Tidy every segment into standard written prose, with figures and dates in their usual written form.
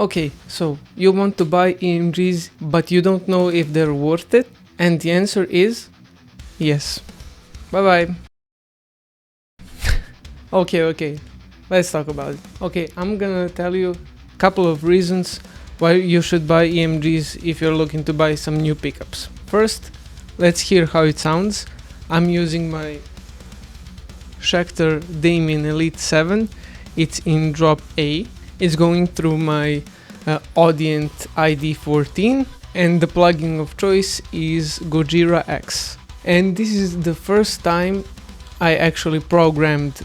Okay, so you want to buy EMGs, but you don't know if they're worth it? And the answer is yes. Bye bye. Okay, let's talk about it. Okay, I'm gonna tell you a couple of reasons why you should buy EMGs if you're looking to buy some new pickups. First, let's hear how it sounds. I'm using my Schecter Damien Elite 7. It's in drop A. It's going through my Audient ID14, and the plugin of choice is Gojira X. And this is the first time I actually programmed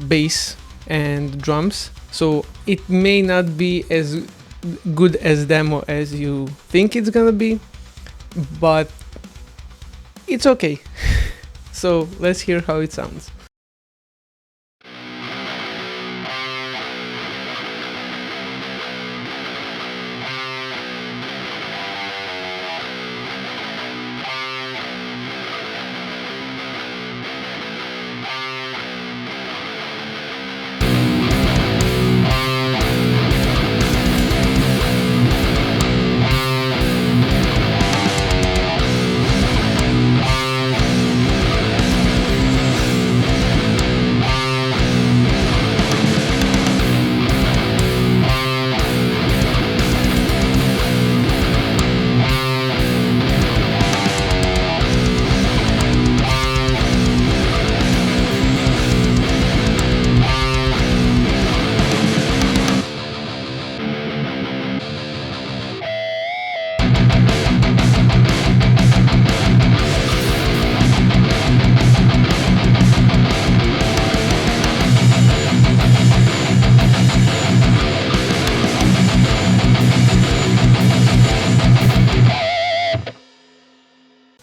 bass and drums, so it may not be as good as demo as you think it's gonna be, but it's okay. So let's hear how it sounds.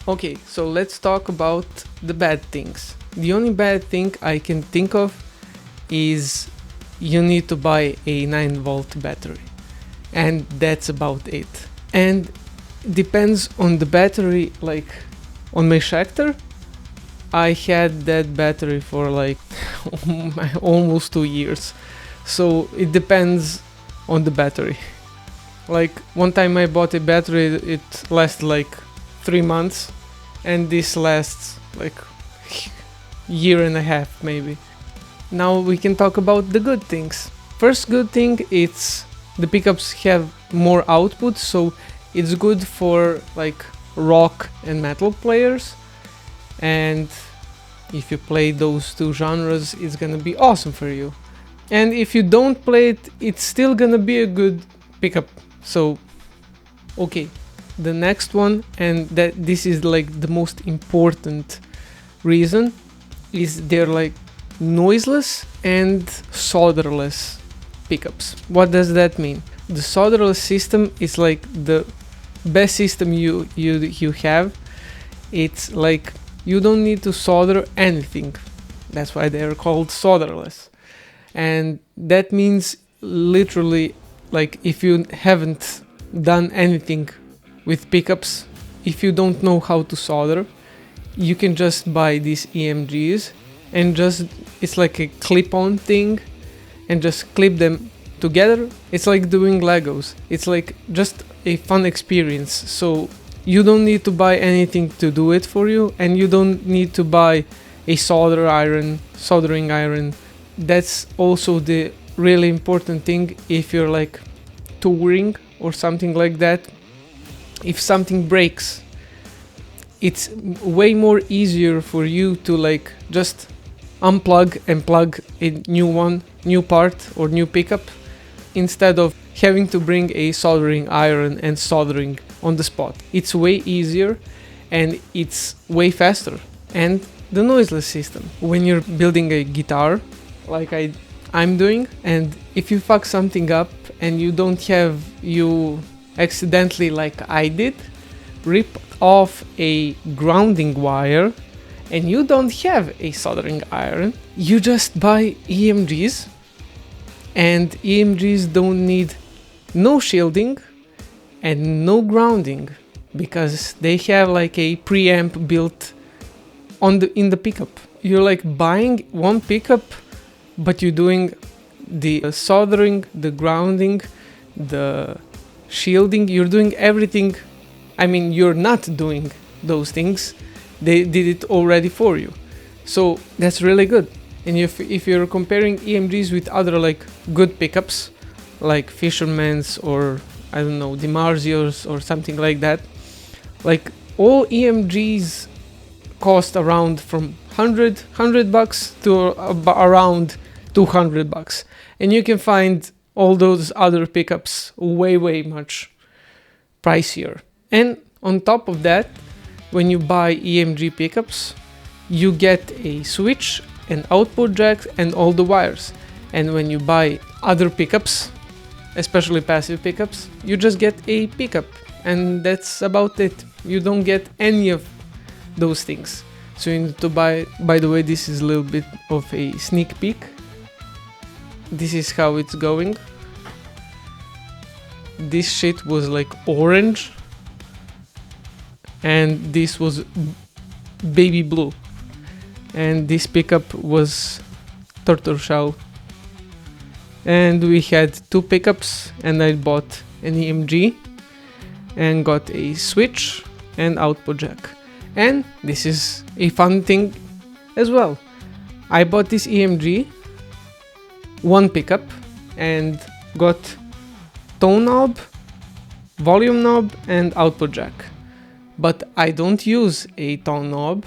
Okay, so let's talk about the bad things. The only bad thing I can think of is you need to buy a 9-volt battery, and that's about it. And depends on the battery. Like on my Schecter, I had that battery for like almost 2 years, so it depends on the battery. Like one time I bought a battery, it lasted like 3 months, and this lasts like year and a half maybe. Now we can talk about the good things. First good thing, it's the pickups have more output, so it's good for like rock and metal players, and if you play those two genres, it's gonna be awesome for you. And if you don't play it, it's still gonna be a good pickup. So okay, the next one, and that this is like the most important reason, is they're like noiseless and solderless pickups. What does that mean? The solderless system is like the best system you have. It's like you don't need to solder anything. That's why they're called solderless. And that means literally, like, if you haven't done anything with pickups, if you don't know how to solder, you can just buy these EMGs and just, it's like a clip-on thing, and just clip them together. It's like doing Legos. It's like just a fun experience. So you don't need to buy anything to do it for you, and you don't need to buy a soldering iron. That's also the really important thing if you're like touring or something like that. If something breaks, it's way more easier for you to like just unplug and plug a new part or new pickup, instead of having to bring a soldering iron and soldering on the spot. It's way easier and it's way faster. And the noiseless system. When you're building a guitar, like I'm doing, and if you fuck something up and you accidentally, like I did, rip off a grounding wire, and you don't have a soldering iron, you just buy EMGs, and EMGs don't need no shielding and no grounding, because they have like a preamp built in the pickup. You're like buying one pickup, but you're doing the soldering, the grounding, the shielding, you're doing everything. I mean, you're not doing those things. They did it already for you. So that's really good. And if you're comparing EMGs with other like good pickups, like Fisherman's or I don't know, DiMarzio's or something like that, like all EMGs cost around from $100 to around $200, and you can find all those other pickups way much pricier. And on top of that, when you buy EMG pickups, you get a switch, an output jack, and all the wires. And when you buy other pickups, especially passive pickups, you just get a pickup, and that's about it. You don't get any of those things. So you need to buy. By the way, this is a little bit of a sneak peek. This is how it's going. This shit was like orange, and this was baby blue, and this pickup was tortoiseshell. And we had two pickups, and I bought an EMG and got a switch and output jack. And this is a fun thing as well. I bought this EMG, one pickup, and got tone knob, volume knob, and output jack. But I don't use a tone knob,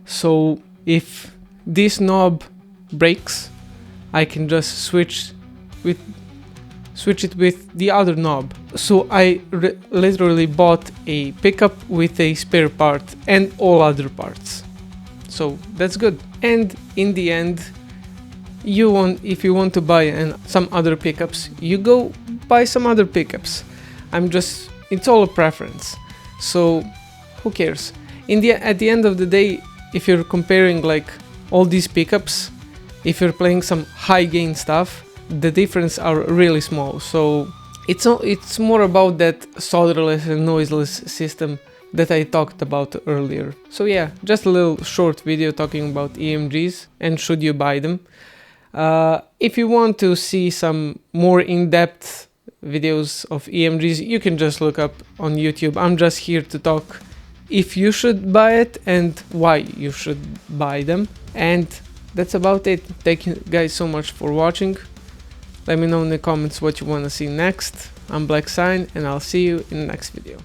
so if this knob breaks, I can just switch it with the other knob. So I literally bought a pickup with a spare part and all other parts. So that's good. And in the end, if you want to buy some other pickups, you go buy some other pickups. It's all a preference. So who cares? At the end of the day, if you're comparing like all these pickups, if you're playing some high gain stuff, the difference are really small. So it's more about that solderless and noiseless system that I talked about earlier. So yeah, just a little short video talking about EMGs and should you buy them. If you want to see some more in-depth videos of EMGs, you can just look up on YouTube. I'm just here to talk if you should buy it and why you should buy them. And that's about it. Thank you guys so much for watching. Let me know in the comments what you want to see next. I'm Black Sign, and I'll see you in the next video.